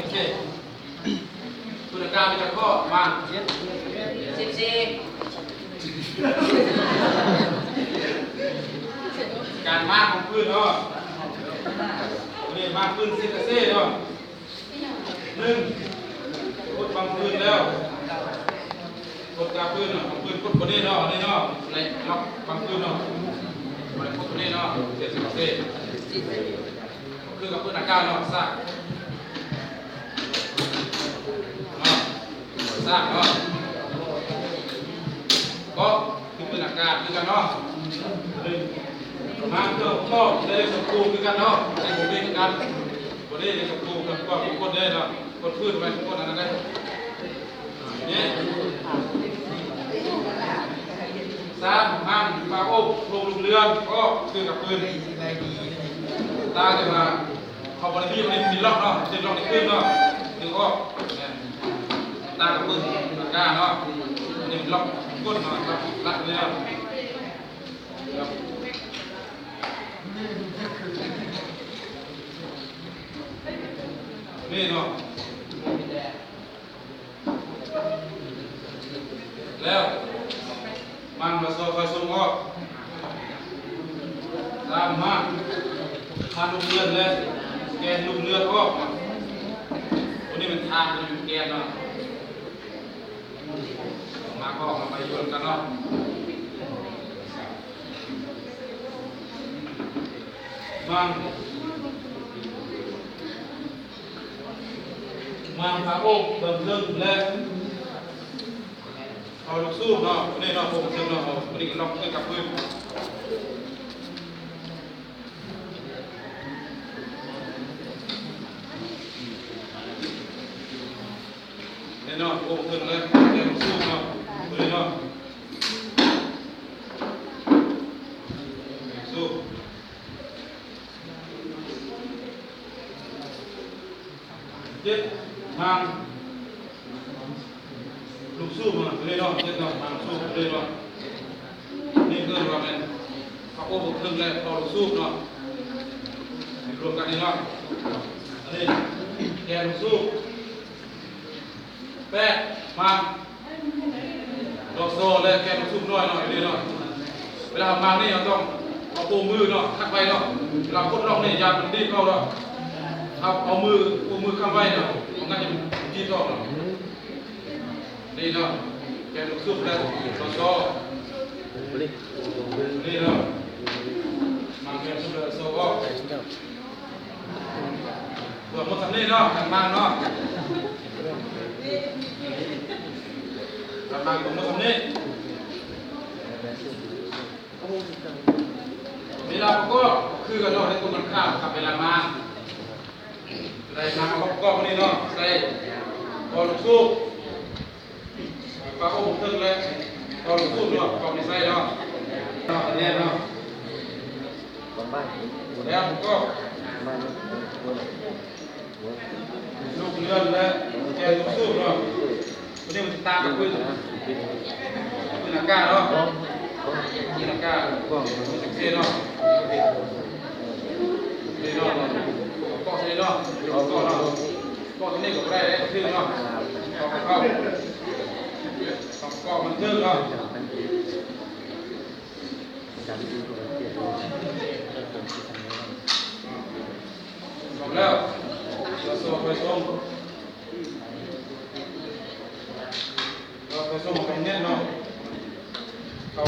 เคคุณการเป็นข้อมา14การมากของพื้นเนาะนี่มากพื้นเซกเซ่เนาะ1กดบางพื้นแล้วกดกาพื้นเนาะพื้นกดบนนี้เนาะนี่เนาะในล็อกบางพื้นเนาะบนกดบนนี้เนาะเซกเซ่คือกับพื้นอากาศเนาะซากเนาะก็คือพื้นอากาศคือกันเนาะมาเพื่อพ่อได้สกูคือกันเนาะในผมเองกันผมได้สกูกับก็มีคนได้เนาะคนพื้นไปคนนั้นได้เนี่ย3ห้ามปลาโอ๊กลงเรือนก็คือกับพื้นตาจะมาเขาบริบีมันมีล็อกเนาะติดล็อกในพื้นเนาะถึงก็ตากับพื้นอากาศเนาะนี่ล็อกก้นเนาะรัดเลยเนาะนี่เนาะแล้วมันมาโซ่ไฟส่งออกตามมาทางลูกเรือนเลยแกนลูกเรือนออกวันนี้มันทางมันแกนเนาะมาก็มาไปโยนกันเนาะมันพระองค์เบิ่งเรื่องและเอาลูกสู้เนาะนี่เนาะผมเชื่อเนาะวันนี้ก็ล็อกขึ้นกับพื้นนี่เนาะผมขึ้นเลยเดี๋ยวลูกสู้เนาะนี่เนาะสู้เจ็ดทางลูกสู้มาเลยเนาะเจ็ดเนาะทางสู้เลยเนาะนี่คือว่าเป็นพระโอ้บุกเครื่องแรกพอลูกสู้เนาะรวมกันนี่เนาะอันนี้แกลูกสู้แปะมาดอกโซ่เลยแกลูกสู้ด้วยเนาะนี่เนาะเวลามานี่เราต้องเอาปูมือเนาะคัดไว้เนาะเวลาพุทธล็อกนี่ยามันดีเข้าเนาะเอามือข้างไว้เนาะมันก็จะจีบออกเนาะนี่เนาะแกลูกซุปแล้วโซ่นี่เนาะมันแกซุปแล้วโซ่ก็เปิดหมดสำนีเนาะทางมาเนาะทางมาตรงหมดสำนีเวลาก็คือกันเนาะในตรงกันข้ามกับเวลามาใส่มาเอากล้องนี่เนาะใส่กอลูกซุปปลาโอ่งตึ้งเลยกอลูกซุปเนาะกล้องนี่ใส่เนาะอันนี้เนาะแล้วผมก็ลูกเลื่อนแล้วแกลูกซุปเนาะวันนี้มันตากับพื้นอากาศเนาะกินอากาศกล้องมันจะเท่เนาะนี่เนาะก็ใช่เนาะก็เนาะก็ตรงนี้ก็ได้ได้ชื่อเนาะก็มันชื่อเนาะจบแล้วเราส่งไปส่งไปเนี้ยเนาะเขา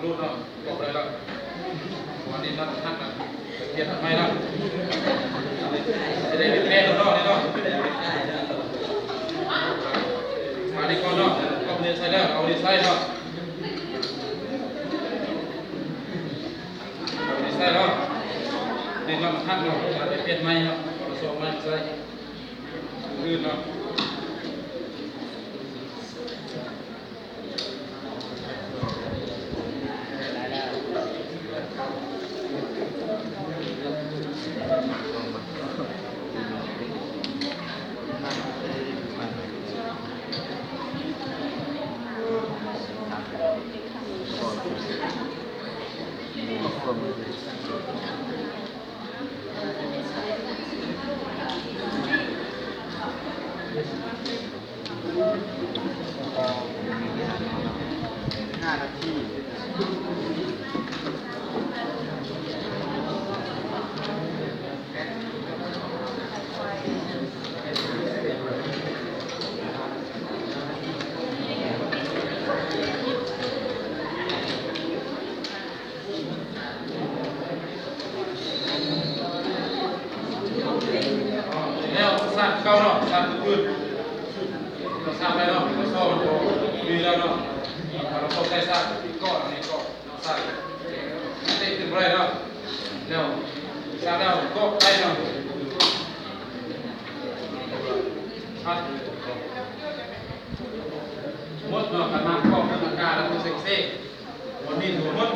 รูดเนาะบอกเลยละวันนี้เราทักนะเทียบทำไมล่ะจะได้เป็นแม่ตัวเนาะนี่เนาะมาดีก่อนเนาะก็เรียนใช้แล้วเอาเรียนใช้เนาะเอาเรียนใช้เนาะเรียนเราทักเนาะจะได้เปลี่ยนใหม่เนาะผสมใหม่ใส่อื่นเนาะ ผม5 นาทีแล้วสร้างเก่าเนาะสร้างพื้นเราสร้างไปเนาะเราซ่อมันพอดีแล้วเนาะเราพอใช้สร้างก้อนนี้ก็สร้างได้ขึ้นไปเนาะแล้วสร้างแล้วก็ไปเนาะครับหมดเนาะการมาก็เป็นอาการแล้วก็เซ็กซี่วันนี้ถือหมด